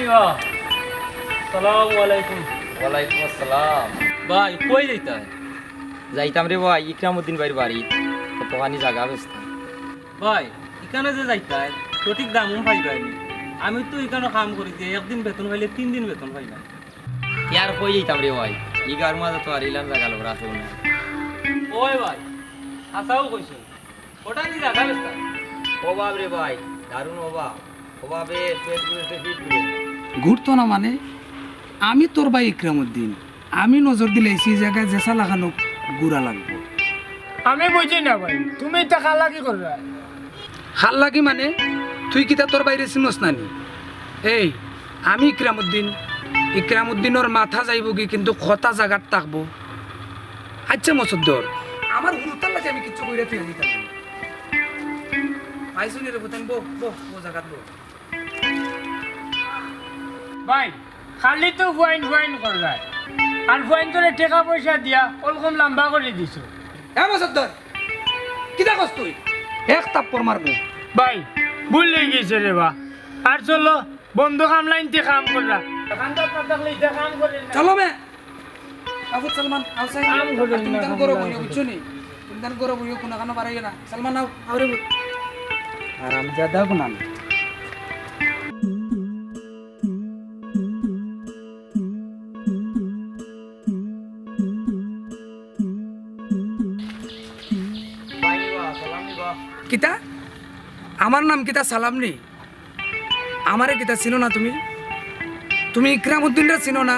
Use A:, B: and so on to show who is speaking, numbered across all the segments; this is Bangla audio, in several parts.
A: নিবা সালাম আলাইকুম।
B: ওয়ালাইকুম আসসালাম।
A: ভাই কই যাইতা?
B: যাইতাম রে ভাই ইকরামউদ্দিন ভাইয়ের বাড়ি, কতখানি জায়গা ব্যস্ত।
A: ভাই এখানে যে যাইতা সঠিক দামও পাইবানি। আমি তো এখানে কাম করি যে একদিন বেতন পাইলে 3 দিন বেতন পাই না।
B: ইয়ার কই যাইতাম রে ভাই, ইগার মাঝে তো আর ইলাম জায়গা লোক আছে না।
A: ওই ভাই আসাও কইছো ওটা কি জায়গা ব্যস্ত?
B: অভাব রে ভাই, দারুণ অভাব। অভাবে পেট পুড়েছে, পিঠ পুড়েছে।
C: ঘুরতো না মানে আমি তোর ভাই ইকরামউদ্দিন, আমি নজর দিলেছি জায়গায় জেসা লাগানো গুড়া লাগবো।
D: আমি বুঝি না ভাই, তুমি তো খালা কি করবা?
C: হাল লাগি মানে তুই কিতা তোর বাইরে চিনস নানি? এই আমি ইকরামউদ্দিন, ইকরামউদ্দিনের মাথা যাইব কি কিন্তু কথা জায়গাত থাকবো। আচ্ছা মসুদ্দর, আমার হুরুতার লাগে আমি কিচ্ছু কইরা ফিরে দিতাম না। আইসুনি রে বুতান বো বো বো জায়গাত বো।
D: ভাই খালি তো ফুয়াইন ফুয়াইন করবা, আর ফুয়াইন তোরে টাকা পয়সা দিয়া ওরকম লম্বা করে দিছো।
C: হ্যাঁ মসুদ্দর, কিতা কস তুই? এক তাপ্পর মারবো।
D: ভাই ভুল হয়ে গেছে রে বা, আর চলো বন্ধু কামলাইনতে কাম করলা। দোকানদার না থাকলে এটা কাম করে না।
C: চলো মে আবু সালমান আও সাই
D: কাম করে না,
C: তুমি দান করো বইও বুঝছো নি? তুমি দান করো বইও কোন কানো পারাইও না। সালমান আও আরে আরাম জাদা গুনান।
B: ভাই নিবা, সালাম নিবা।
C: কিতা আমার নাম কিতা সালাম নি? আমারে কিতা চিনো না তুমি? তুমি ইকরামউদ্দিনরা চিনো না?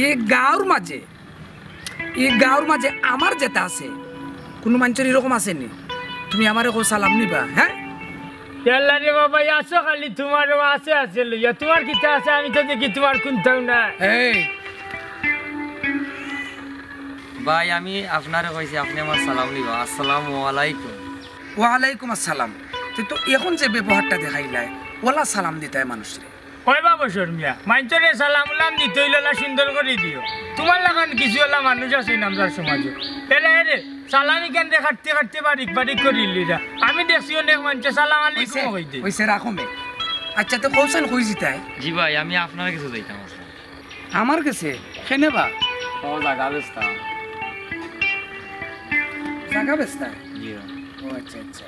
C: এই গাঁর মাঝে আমার যেটা আছে কোনো মানুষের এরকম আসেনি। তুমি আমারে কো সালাম নিবা? হ্যাঁ
D: ইয়াল্লা রে বাবা, আসো খালি তোমার আছে আছে লইয়া, তোমার কিতা আছে আমি তো দেখি তোমার কোনটাও না।
C: এই
B: ভাই আমি আপনারে কইছি, আপনি আমার সালাম নিবা। আসসালামু আলাইকুম।
C: ওয়ালাইকুম আসসালাম। তুই তো এখন যে ব্যবহারটা দেখাইলাই ওলা সালাম দিতাই মানুষরে।
D: কই বাবা শর্মিয়া, মাইনচরে সালাম উলাম দিতে হইল না, সুন্দর করে দিও। তোমার লাগান কিছু হলা মানুষ আছে নামদার সমাজে, এরা এরে সালামি কেন খাটতে খাটতে বারিক বারিক করিলি যা। আমি দেখছি অনেক মানুষ সালাম আলাইকুম কইতে।
C: কইছে রাখো মে। আচ্ছা তো কৌশল কই জিতাই?
B: জি ভাই আমি আপনার কাছে যাইতাম আসলে।
C: আমার কাছে কেনে বা
B: ও জায়গা ব্যস্ত।
C: জায়গা বেস্তা?
B: জি
C: ও আচ্ছা আচ্ছা।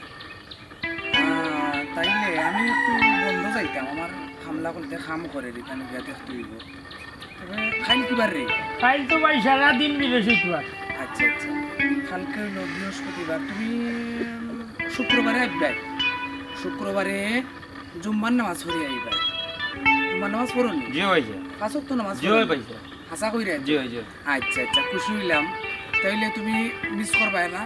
C: তাইলে আমি একটু বন্ধ যাইতাম, আমার হামলা করতে খাম করে এখানে গিয়ে দেখতে হইব। তবে খাইল কিবার রে?
D: ফাইল তো ভাই সারাদিন বৃহস্পতিবার।
C: আচ্ছা আচ্ছা, কালকে হলো বৃহস্পতিবার, তুমি শুক্রবারে আসবে। শুক্রবারে জুম্মার নামাজ পড়ি আইবা। জুম্মার নামাজ পড়ো নি?
B: জি ভাই।
C: পাঁচ ওয়াক্ত নামাজ
B: জি
C: পড়ো?
B: ভাই পাইছে।
C: আশা কইরা?
B: জি ভাই জি।
C: আচ্ছা আচ্ছা, খুশি হইলাম। তাইলে তুমি মিস করবা না,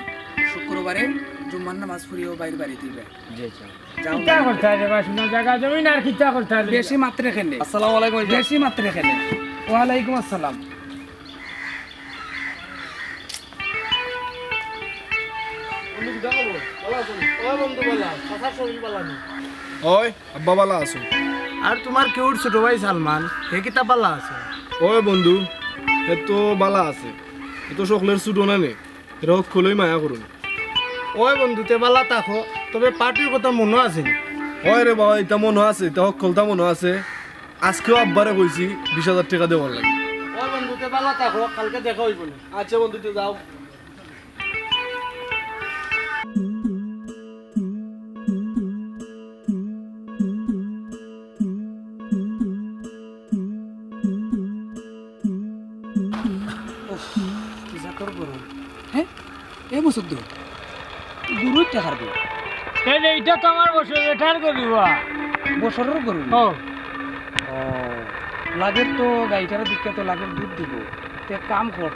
C: শুক্রবারে জুম্মার নামাজ পড়িও বাইরে বাড়িতে যাবে।
B: জি আচ্ছা।
C: যাও।
D: কিতা করতে হবে বা শোনা জায়গা জমিন আর কিতা করতে হবে?
C: বেশি মাত্রে খেলে।
B: আসসালামু আলাইকুম।
C: বেশি মাত্রে খেলে। ওয়ালাইকুম আসসালাম।
E: ওই আব্বা বালা আছো?
D: আর তোমার কেউর ছোট ভাই সালমান, হে কিতা পাল্লা আছে?
E: ওই বন্ধু এ তো বালা আছে, এ তো সকলের ছুটো না নে, এরা খোলই মায়া করুন।
D: ওই বন্ধু তে পাল্লা তাকো, তবে পার্টির কথা মনে আছে নি?
E: ওই রে বাবা, এটা মনে আছে, এটা খোলতা মনে আছে। আজকেও আব্বারে কইছি 20,000 টাকা দেওয়ার লাগে।
D: ওই বন্ধু তে পাল্লা তাকো, কালকে দেখা হইব না।
E: আচ্ছা বন্ধু তুই যাও।
C: হ্যাঁ এ মুসুদ্দ গুরুর টাকার গরু,
D: এইটা তো আমার বসে রেটার করিবা
C: বছরের গরু।
D: ও
C: লাগের তো গাইটার দিকে তো লাগের দুধ দিব। তে কাম কর,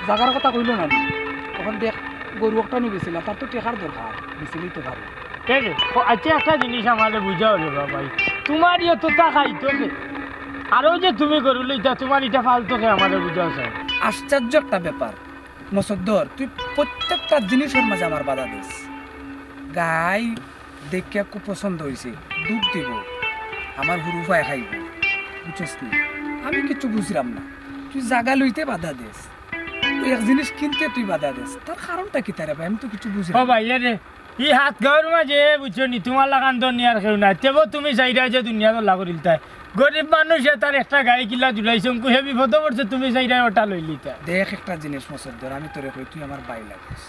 C: জাগার কথা কইল না তখন দেখ গরু একটা নিয়ে গেছিলাম, তার তো টেকার দরকার, বেছিলেই তো ভালো।
D: আচ্ছা একটা জিনিস আমারে বুঝাও রে ভাই, তোমার ইয়ে তো টাকাই তোকে, আরও যে তুমি করলে এটা তোমার এটা ফালতোকে আমারে বুঝাও স্যার।
C: আশ্চর্য একটা ব্যাপার মসদ্দর, তুই প্রত্যেকটা জিনিসের মাঝে আমার বাধা দিস। গাই দেখে খুব পছন্দ হয়েছে, দুধ দিব, আমার হুরু ফায় খাইব, বুঝছিস নি? আমি কিছু বুঝলাম না, তুই জাগা লইতে বাধা দিস, তুই এক জিনিস কিনতে তুই বাধা দিস, তার কারণটা কি তারে ভাই? আমি তো কিছু বুঝলাম
D: ও ভাই রে, ই হাত গাঁর মাঝে বুঝছো নি তোমার লাগান তো নিয়ার কেউ নাই, তেব তুমি চাইরা যে দুনিয়া তো লাগরিল তাই গরিব মানুষে তার একটা গাড়ি কিলা জুড়াইছে হে বিপদ পড়ছে তুমি চাইরা ওটা লই লিতা
C: দেখ একটা জিনিস মসদ্দর, আমি তোরে কই তুই আমার বাই লাগিস।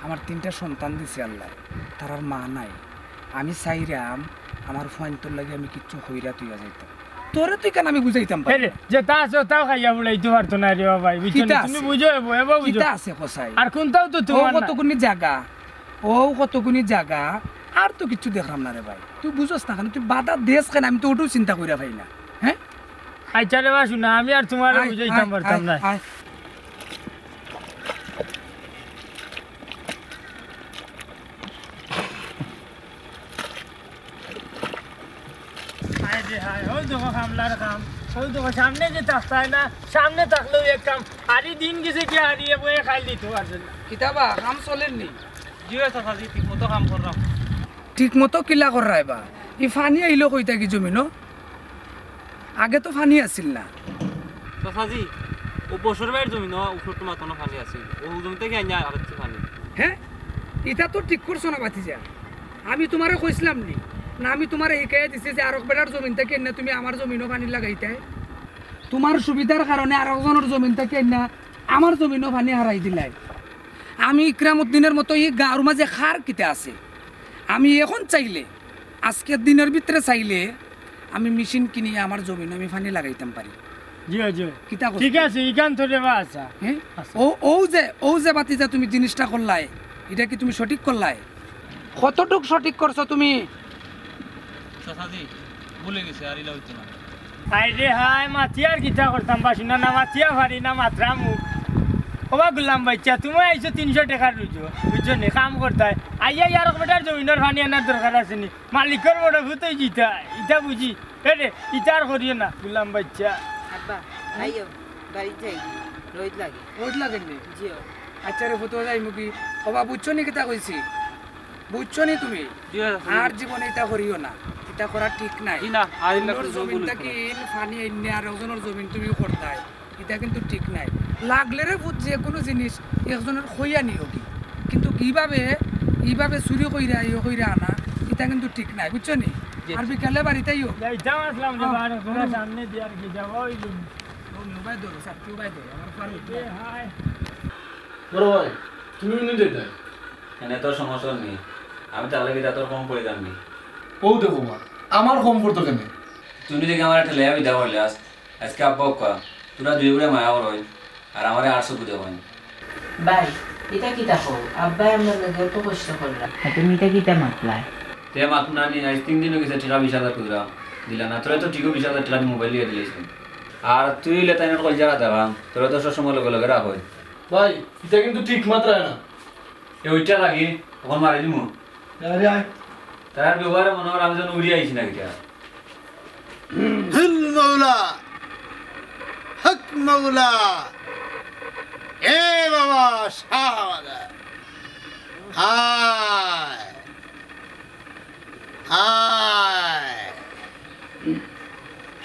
C: আমার 3টা সন্তান দিছে আল্লাহ, তার আর মা নাই। আমি চাইরাম আমার ফোন তোর লাগে আমি কিচ্ছু হইরা তুই যাইতাম, তোরে তুই কেন আমি বুঝাইতাম পারি?
D: রে যে তা আছে তাও খাইয়া বুড়াইতে পারতো না রে ভাই, বুঝছো না? তুমি বুঝো এবার বুঝো
C: কিটা আছে কসাই?
D: আর কোনটাও তো
C: ও
D: তোমার না।
C: কতগুনি জায়গা, ও কতগুনি জায়গা, আর তো কিচ্ছু দেখলাম না রে ভাই। তুই বুঝোস না কেন? তুই বাধা দেশ কেন? আমি তো ওটাও চিন্তা কইরা পাই না। হ্যাঁ
D: আচ্ছা রে বা শুনা, আমি আর তোমার
C: আয়,
D: বুঝাইতাম
C: আয়,
D: পারতাম না।
C: আয়, আয়।
D: হায় রে হায়, ওই দেখো কামলার কাম, ওই দেখো সামনে যে তাকায় না, সামনে থাকলেও এক কাম, আরই দিন গেছে কি হারিয়ে বয়ে খাই দিত পারছে না।
C: কিতাবা কাম চলেননি?
A: জি চাচাজি ঠিক মতো কাম করলাম।
C: ঠিক মতো কিলা করাই বা? ই ফানি আইলো কইতা কি জমিনো? আগে তো ফানি আছিল না।
A: চাচাজি ও বছর বাইর জমি না, উপরটা মাত্র পানি আছে, ও জমি থেকে আইনা আর একটু পানি।
C: হ্যাঁ এটা তো ঠিক করছো না বাতিজা। আমি তোমারে কইছিলাম নি না? আমি তোমারে শিখাই দিছি যে আরেক বেটার জমিন থেকে না তুমি আমার জমিনও পানি লাগাইতে। তোমার সুবিধার কারণে আরেকজনের জমিন থেকে না আমার জমিনও পানি হারাই দিলাই। আমি ইকরামউদ্দিনের মতো এই গাঁর মাঝে খার কিতে আছে। আমি এখন চাইলে আজকের দিনের ভিতরে চাইলে আমি মেশিন কিনে আমার জমিন আমি পানি লাগাইতাম পারি।
D: জিও জিও
C: কিতা কইছো?
D: ঠিক আছে, ইকান তো রে বা আচ্ছা।
C: হ্যাঁ ও যে বাতিজা তুমি জিনিসটা করলাই, এটা কি তুমি সঠিক করলাই? কতটুক সঠিক করছো তুমি?
A: চাচাজি ভুলে গেছে, আর ইলা হইতো না।
D: হায় রে হায়, মাতিয়া আর কিতা করতাম বা শুনা না, মাতিয়া পারি না মাত্রা মুখ। ওবা গুলাম বাচ্চা, তুমি আইছো 300 টাকার রুজো, বুঝছো নি? কাম করতাই আইয়া আর বেটার জমিনের পানি আনার দরকার আছে নি? মালিকের বড় ভূতই জিতা, ইটা বুঝি রে, ইটা আর করিও না গুলাম বাচ্চা।
F: আব্বা আইও বাড়ি যাই, রোদ লাগে।
C: রোদ লাগেননি?
F: জিও
C: আচ্ছা রে ফটো যাই মুকি। ওবা বুঝছো নি কিতা কইছি? বুঝছো নি তুমি?
A: জি চাচাজি।
C: আর জীবনে এটা করিও না, এটা করা ঠিক নাই।
A: জি না, আর ইলা
C: অন্যর জমিনটা কি পানি এনে আর একজনের জমিন তুমি করতাই, এটা কিন্তু ঠিক নাই। লাগলে রে বুঝ যে কোনো জিনিস একজনের খইয়া নিও কি, কিন্তু এইভাবে চুরি কইরা কইরা আনা এটা কিন্তু ঠিক নাই, বুঝছো নি? আর বিকালে বাড়িতেইও
D: যাইতাম আসলাম রে বা, তোরা সামনে দিয়ে আর কি যাবো ওই
C: মোবাইল ধরো, সাথে মোবাইল ধরো আমার পানি।
D: এ হায়।
E: বড় ভাই তুমি নি দেই
B: এনে তোর সমস্যা নেই, আমি তাহলে কি তোর কম পড়ে যাবি।
E: ও দেখো মা আমার কম পড়তো কেন?
B: তুমি দেখি আমার ঠেলে আমি দেওয়া হইলে আজকে আব্বা কা তোরা দুই করে মায়া হয় আর আমার 800 বুঝে হয়।
F: ভাই এটা কিতা হো? আব্বাই আমার লাগে অত কষ্ট করলাম, তুমি এটা কিতা মাতলাই?
B: তে মাত না নি আজ 3 দিন হয়ে গেছে, ঠেলা 20,000 কুদরা দিলা না, তোরা তো ঠিকও 20,000 ঠেলা মোবাইল দিয়ে দিলিস। আর তুই লে তাইনের কল জায়গা দেবা, তোরা তো সব সময় লগে লগে রাখ হয়।
E: ভাই এটা কিন্তু ঠিক মাত্রায় না।
B: এই ওইটা লাগি তখন মারি দিমু।
E: আরে আয়
B: তার ব্যবহারে মনে হয় আমি যেন উড়িয়ে আইছি না কিটা।
G: হিল মৌলা হক মৌলা এ বাবা শাহবাদা হায় হায়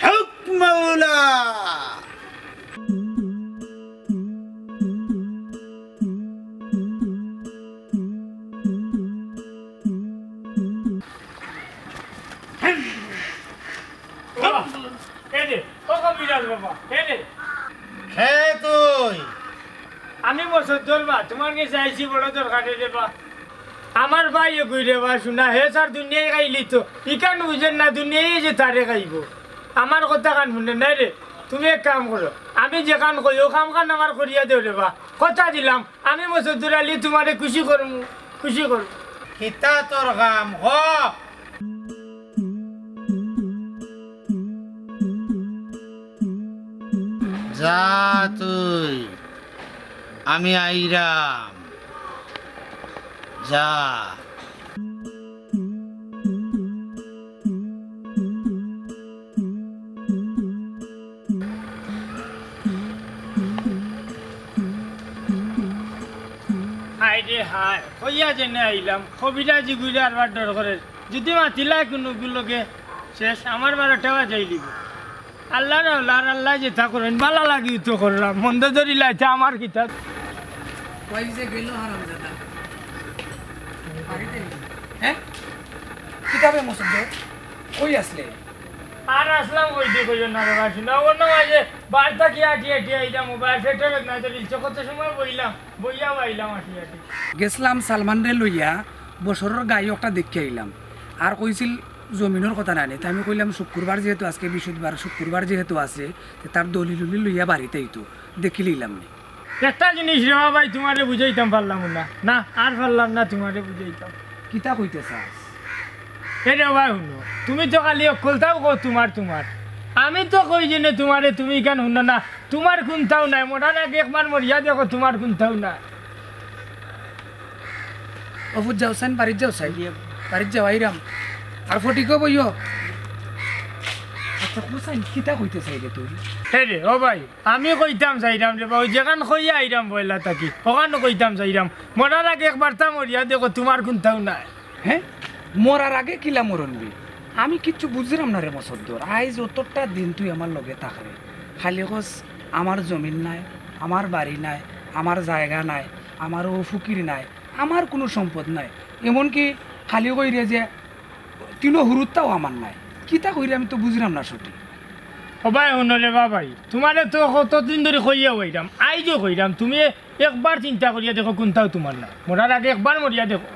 G: হক মৌলা।
D: আমি বছর ধরবা তোমার কাছে আইছি বড় দরকার দেবা। আমার ভাই কই দেবা শুনা হে স্যার দুনিয়ায় খাইলি তো ইকান বুঝেন না, দুনিয়ায় যে তারে খাইব। আমার কথা কান শুনে নাই রে। তুমি এক কাম করো, আমি যে কাম করি ও কাম কান আমার করিয়া দেও দেবা, কথা দিলাম। আমি বছর ধরালি তোমারে খুশি করবো, খুশি করবো।
G: কিতা তোর কাম হ? যা তুই, আমি আইরাম যা।
D: হাই রে হাই, কইয়া জেনে আইলাম কবিরাজি গুলি আর দরকারের যদি মাতিলা কোনো গুলোকে শেষ আমার 12টাও যাই দিব। আল্লাহ আল্লাহ যে তা করেন ভালো লাগি তো করলাম, মন্দ ধরি লাইতে আমার কিতাব
C: কই যে গেল হারামজাদা বাড়িতে। হ্যাঁ কিতাবে মসজিদ কই আসলে?
D: আর আসলাম কইতে কইও না রে বাসি না অন্য মাঝে বারটা কি আটি আটি আইলা মোবাইল সেটা না তো ইচ্ছে কত সময় বইলাম বইয়া বাইলাম আটি আটি
C: গেছিলাম সালমান রে লইয়া বছরের গায়কটা দেখে আইলাম আর কইছিল জমিনের কথা নানি তাই আমি কইলাম শুক্রবার যেহেতু আজকে বৃহস্পতিবার শুক্রবার যেহেতু আছে তার দলিল লইয়া বাড়িতে আইতো দেখি লইলাম নি
D: একটা জিনিস রে ভাই তোমারে বুঝাইতাম পারলাম না না আর পারলাম না তোমারে বুঝাইতাম
C: কিতা কইতে চাস
D: রে ভাই শুনো তুমি তো খালি অকলতাও কো তোমার তোমার আমি তো কই যে তোমারে তুমি কেন শুনো না তোমার কোনটাও নাই মোটার আগে একবার মরিয়া দেখো তোমার কোনটাও না
C: অফুত যাও সাইন বাড়িত যাও সাই বাড়িত যাও আইরাম আর ফটিকো বইও আচ্ছা কোসাইন কিতা কইতে চাই রে তুই
D: রে ও ভাই আমি কইতাম যাইরাম রে ভাই যেখান কইয়া আইরাম বইলা থাকি ওখানে কইতাম যাইরাম মোটার আগে একবার তা মরিয়া দেখো তোমার কোনটাও নাই
C: হ্যাঁ মরার আগে কিলা মরনবি আমি কিচ্ছু বুঝলাম না রে মসদ্দর আইজ অতটা দিন তুই আমার লগে থাকরে খালি কস আমার জমিন নাই আমার বাড়ি নাই আমার জায়গা নাই আমারও ফুকির নাই আমার কোনো সম্পদ নাই এমনকি খালি কইরে যে তিনো হুরুত্তাও আমার নাই কিতা কইরে আমি তো বুঝলাম না সঠিক
D: ও ভাই শুনো রে ভাই তোমারে তো কতদিন ধরে কইয়া হইরাম আইজও কইরাম তুমি একবার চিন্তা করিয়া দেখো কোনটাও তোমার না মরার আগে একবার মরিয়া দেখো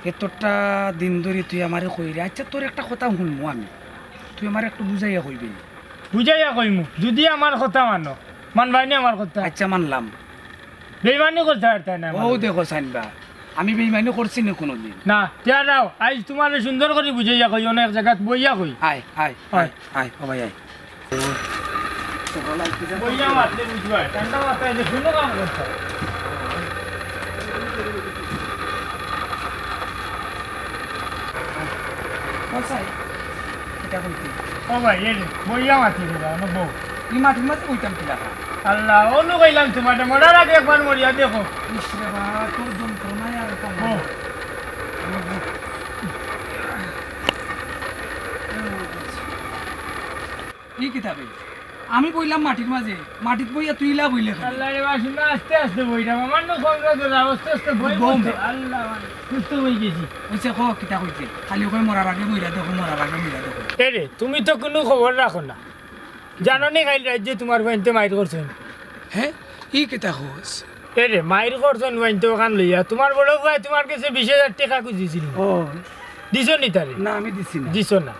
C: এতটা দিন ধরে তুই আমারে কইরে আচ্ছা তোর একটা কথা শুনবো আমি তুই আমার একটু বুঝাইয়া কইবি
D: বুঝাইয়া কইমু যদি আমার কথা মানো মানবাইনি আমার কথা
C: আচ্ছা মানলাম
D: বেইমানি করতে পারতাই না
C: ও দেখো সাইনবা আমি বেইমানি করছি না কোনোদিন
D: না তিয়া যাও আজ তোমার সুন্দর করে বুঝাইয়া কই অনেক জায়গাত বইয়া কই
C: আয় আয় আয় আয় ও ভাই আয়
D: বইয়া মারতে বুঝবা ঠান্ডা মাথায় যে শুনো কাম করতে
C: বসাই এটা কইতে
D: ও ভাই এই বইয়া মারতে দিবা না বউ
C: এই মাটির মাঝে কইতাম কি লাগা
D: আল্লাহ অনু কইলাম তোমার মরার আগে একবার মরিয়া দেখো
C: ইসরে বা তোর যন্ত্রণায় আর
D: ও
C: এই কিতাবে আমি কইলাম মাটির মাঝে মাটিত বইয়া তুই লা বইলে
D: আল্লাহ রে বাসি না আস্তে আস্তে বইটা আমার না সংগ্রহ করে আস্তে আস্তে বই বলতে আল্লাহ সুস্থ হয়ে গেছি
C: কইছে ক কিতা কইছে খালি কই মরার আগে মইরা দেখো মরার আগে মইরা দেখো
D: এরে তুমি তো কোনো খবর রাখো না জানো নি কাল রাজ্যে তোমার বাড়িতে মাইর করছেন
C: হ্যাঁ এই কিতা হোস
D: এরে মাইর করছেন বাড়িতে ওখান লইয়া তোমার বড় ভাই তোমার কাছে 20,000 টাকা খুঁজেছিল
C: ও
D: দিছো নি তারে
C: না আমি দিছি না
D: দিছো না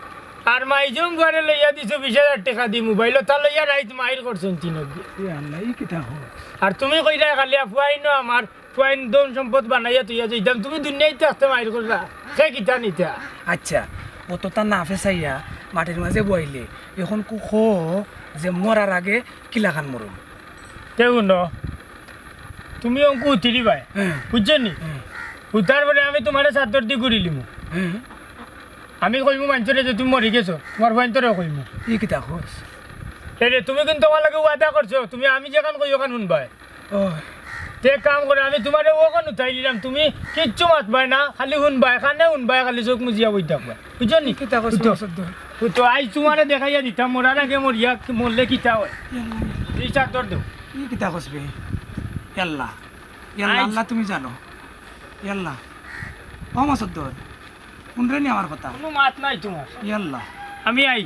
D: আর মাইজম ঘরে লইয়া দিছো 20,000 টাকা দি মোবাইল তা লইয়া রাইত মাইর করছেন তিনক
C: এ আল্লাহ এই কিতা হোস
D: আর তুমি কইরা খালি ফুয়াইন আমার ফুয়াইন দন সম্পদ বানাইয়া তুইয়া যাইতাম তুমি দুনিয়াইতে আসতে মাইর করলা সে কিতা নিতা
C: আচ্ছা অতটা না ফেসাইয়া মাটির মাঝে বইলে এখন কু খো যে মরার আগে কিলাখান মরুন
D: তেও ন তুমি অঙ্ক উঠিলি ভাই
C: হ্যাঁ
D: বুঝছেন নি উঠার পরে আমি তোমার চাদর দি ঘুরিলিম
C: হ্যাঁ
D: আমি কইমু মানুষরে যে তুমি মরি গেছো তোমার ভাইন্তরেও কইমু
C: এই কিতা হোস
D: রে তুমি কিন্তু আমার লাগে ওয়াদা করছো তুমি আমি যেখান কই ওখান শুনবাই
C: ও
D: তে কাম করে আমি তোমারে ওখান উঠাই দিলাম তুমি কিচ্ছু মাতবাই না খালি শুনবাই এখানে শুনবাই খালি চোখ মুজিয়া বই থাকবা বুঝছো নি
C: কিতা হোস
D: তো আজ তোমারে দেখাইয়া দিতাম মরার আগে মরিয়া মরলে কিতা হয় এই চাদর দেও
C: এই কিতা হোস বে আল্লাহ আল্লাহ আল্লাহ তুমি জানো আল্লাহ ও মাসুদ্দর শুনরে নি আমার কথা
D: কোনো মাত নাই তোমার
C: আল্লাহ
D: আমি আই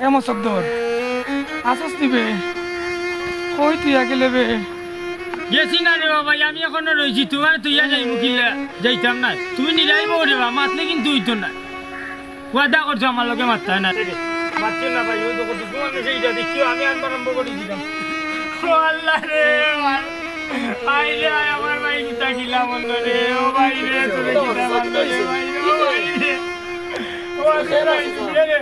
C: এ মাসুদ্দর আসস দিবে কই তুই আগে লেবে
D: গেছি না রে বাবা আমি এখনো রয়েছি তোমার তুইয়া যাই মুখিলে যাইতাম না তুমি নিরাইব রে বাবা মাতলে কিন্তু হইতো না ওয়াদা করছো আমার লগে মারতে হয় না মারছে না ভাই ওই তো তোমার সেইটা দেখিও আমি আরম্ভ করে দিলাম ও আল্লাহ রে আই রে আমার ভাই কিতা গিলা বন্ধ রে ও ভাই রে তোরে কিতা বন্ধ রে ভাই রে ও ভাই রে ও আল্লাহ রে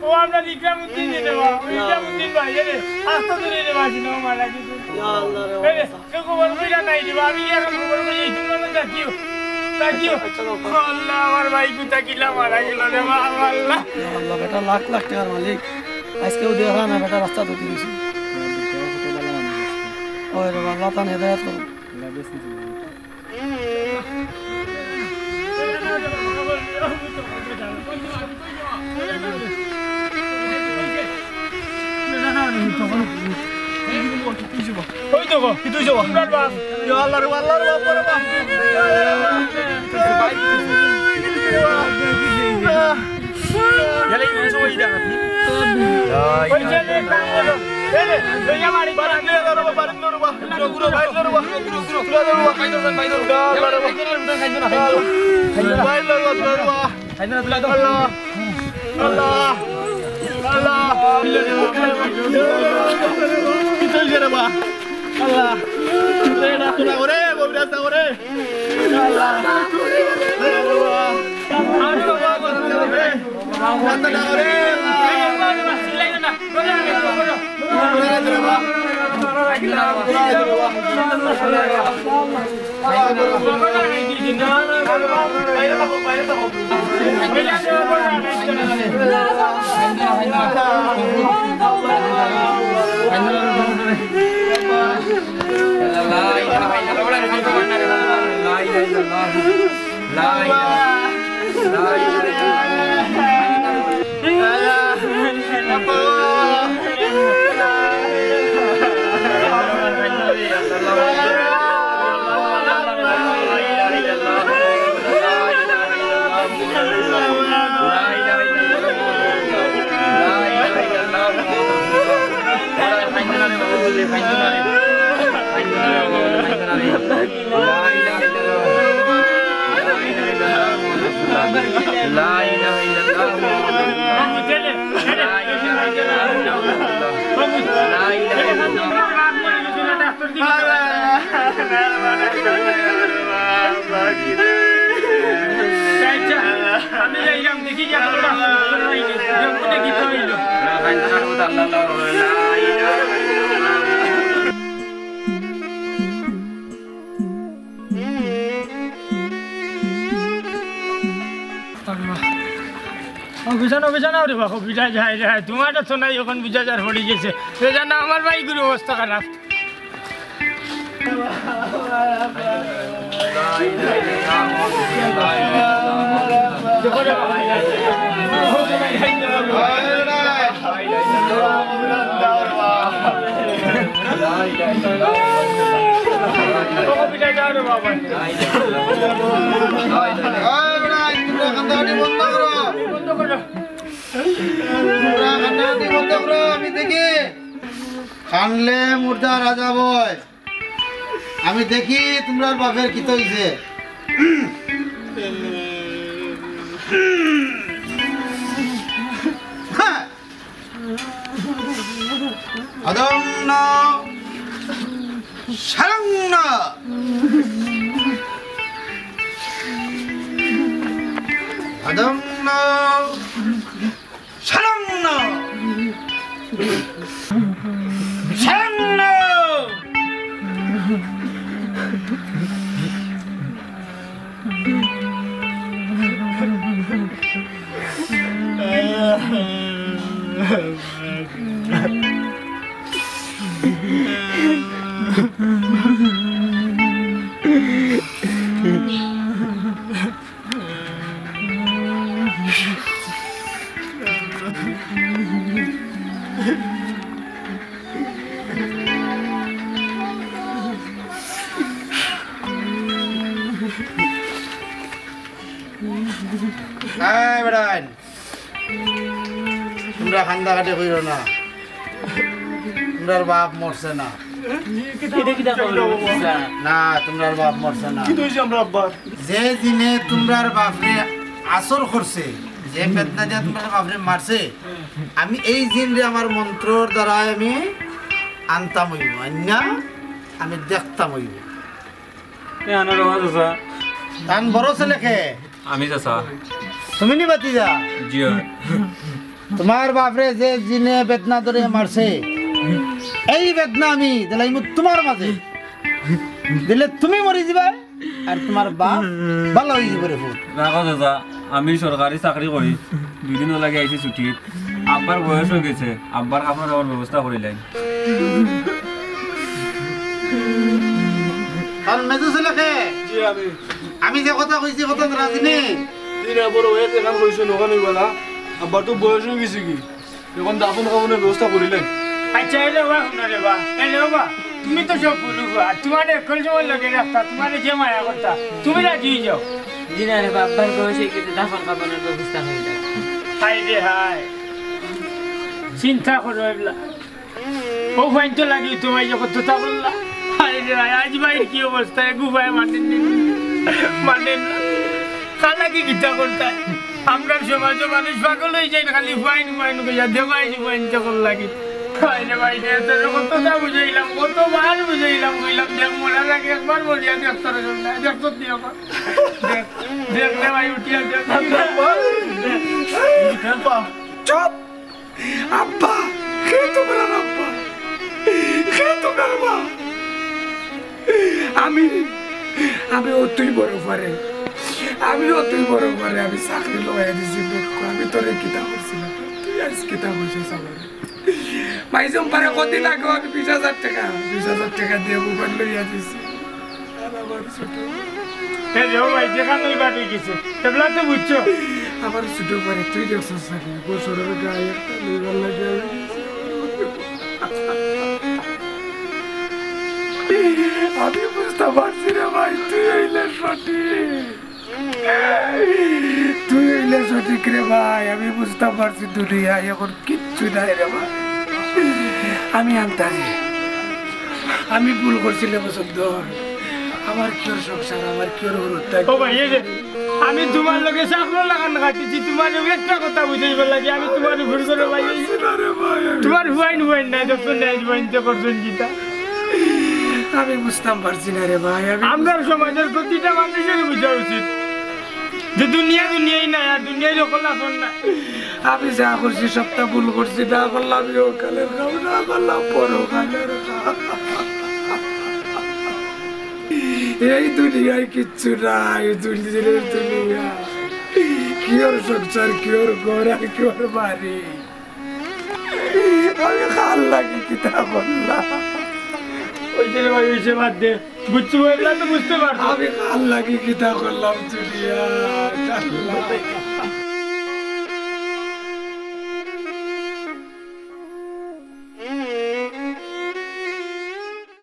D: ও আমরা ইকরামউদ্দিন রে বাবা ইকরামউদ্দিন ভাই রে আস্তে ধরে রে বাজি না মারা কিছু ইয়া আল্লাহ রে রে তো খবর কইরা নাই রে আমি এখন খবর কই তুমি না দেখিও দেখিও আল্লাহ আমার ভাই কিতা গিলা মারা গেল রে বাবা আল্লাহ
C: আল্লাহ বেটা লাখ লাখ টাকার মালিক আজকেও দেখা না বেটা রাস্তা ধরে দিয়েছি ওই রে আল্লাহ তান হেদায়েত করুন
D: ওই তো গো কি তুই যাও আপনার বাপ ইয়া আল্লাহ রে বাপ রে বাপ
A: গেলে ইমান সব ইটা খাতি
D: ওই যে কাম করো এরে লইয়া মারি
E: বারিন লরবা বারিন লরবা গুরু ভাই লরবা গুরু লরবা খাইতো ভাই লরবা ভাই লরবা
A: খাইনা তুলা তো
E: আল্লাহ আল্লাহ আল্লাহ কিতো জেরে বা আল্লাহ রেডা তুলা করে ববিরা তা করে আল্লাহ আর বাবা করে মাতা করে
D: আমি যাইলাম দেখি যা তোরা দেখি তো হইলো অভিযান রে বাবু বিজা যায় যায় তোমারটা তো নাই এখন বিজা যার পড়ে গেছে সে জানা আমার বাইকের অবস্থা খারাপ
G: আমি দেখি কানলে মুর্দা রাজা বয় আমি দেখি তোমরা বাপের কি হইছে আদম সারং আদম সারং সারং তোমরা কান্দাকাটি কইরো না তোমরার বাপ মরছে না না তোমরার বাপ মরছে না যে দিনে তোমরার বাপরে আসর করছে যে বেদনা দিয়া তোমরার বাপরে মারছে আমি এই দিনরে আমার মন্ত্রর দ্বারা আমি আনতাম হইব আন্যা আমি দেখতাম হইব তান বড় ছেলেকে
B: আমি চাচা
G: তুমি নি বাতি যা
B: জিও
G: তোমার বাপরে যে জিনে বেদনা ধরে মারছে এই বেদনা আমি দিলাই তোমার মাঝে দিলে তুমি মরি যাবা আর তোমার বাপ ভালো হয়ে যাবে রে ফুট
B: রাখো চাচা আমি সরকারি চাকরি করি 2 দিন লাগে আইছি ছুটি আব্বার বয়স হয়ে গেছে আব্বার আপনার আমার ব্যবস্থা করিলেন
G: আর মেজু ছেলেকে
E: জি
G: আমি যে কথা কইছি কথা রাজি নে
E: দিন বড় হয়েছে কাম কইছো নগান হইবালা আব্বার তো বয়স হয়ে গেছে কি এখন দাফন খাওয়ানোর ব্যবস্থা করিলেন
D: আচ্ছা এলে বা শুনে বা এলে বা তুমি তো সব ভুলবা তোমার কল জমা লাগে রাস্তা তোমার যে মায়া করতা তুমি রাজি যাও
F: দিনারে বাবার বয়সে কিন্তু দাফন কাপড়ের ব্যবস্থা হয়ে যায়
D: হাই রে হাই চিন্তা করো এগুলা ও ফাইন তো লাগি তোমায় যখন তো তা বললা হাই রে হাই আজ ভাই কি অবস্থা গুবায় মানেন না খালা কি গীতা করতে আমরা সমাজ মানুষ পাগল হয়ে যায় খালি ফাইন ফাইন কইয়া দেবাই ফাইন যখন লাগি বাইরে বাইরে কত না বুঝাইলাম কতবার বুঝাইলাম কইলাম দেখ মরার আগে একবার বলিয়া দেখতে দেখতো দিও দেখলে ভাই উঠিয়া
C: চুপ আব্বা কে তোমার আব্বা কে তোমার মা আমি অতই বড় পারে আমি চাকরি লগাই দিছি আমি তোরে কিতাব করছিলাম তুই আজ কিতাব হয়েছিস আমার মাইজম পারে কদিন আগে আমি 20,000 টাকা দিয়ে মোবাইল লইয়া দিছি
D: ভাই যেখানে বাড়ি গেছে সেগুলা তো বুঝছো
C: আমার ছোট পারে তুই দেখছিস নাকি বছরের গায়ে একটা লইবার লাগে আমি বুঝতে পারছি রে ভাই তুই হইলে সঠিক রে ভাই আমি বুঝতে পারছি দুনিয়া এখন কিচ্ছু নাই রে ভাই আমি আনতারি আমি ভুল করছিলাম বসন্তর আমার কিওর সংসার আমার কিওর হরতা
D: ও ভাই এই যে আমি তোমার লগে চাকর লাগান কাটিছি তোমার একটা কথা বুঝাইব লাগে আমি তোমার ভুল করে ভাই তোমার হুয়াইন নাই দেখো নাই হুয়াইন তো করছেন গীতা
C: আমি বুঝতাম পারছি না রে ভাই
D: আমরা সমাজের প্রতিটা মানুষের বুঝা উচিত যে দুনিয়াই না আর দুনিয়ায় যখন আসন না
C: আমি যা করছি সবটা ভুল করছি না করলাম কালের খাও না করলাম পরকালের এই দুনিয়ায় কিচ্ছু নাই দুনিয়া কিওর সংসার কিওর ঘর আর কিওর বাড়ি আমি খাল লাগি কিতা বললাম
D: ওই যে ভাই ওই সে বাদ দে বুঝতে পারলাম তো বুঝতে পারছো
C: আমি খাল লাগি কিতা করলাম দুনিয়া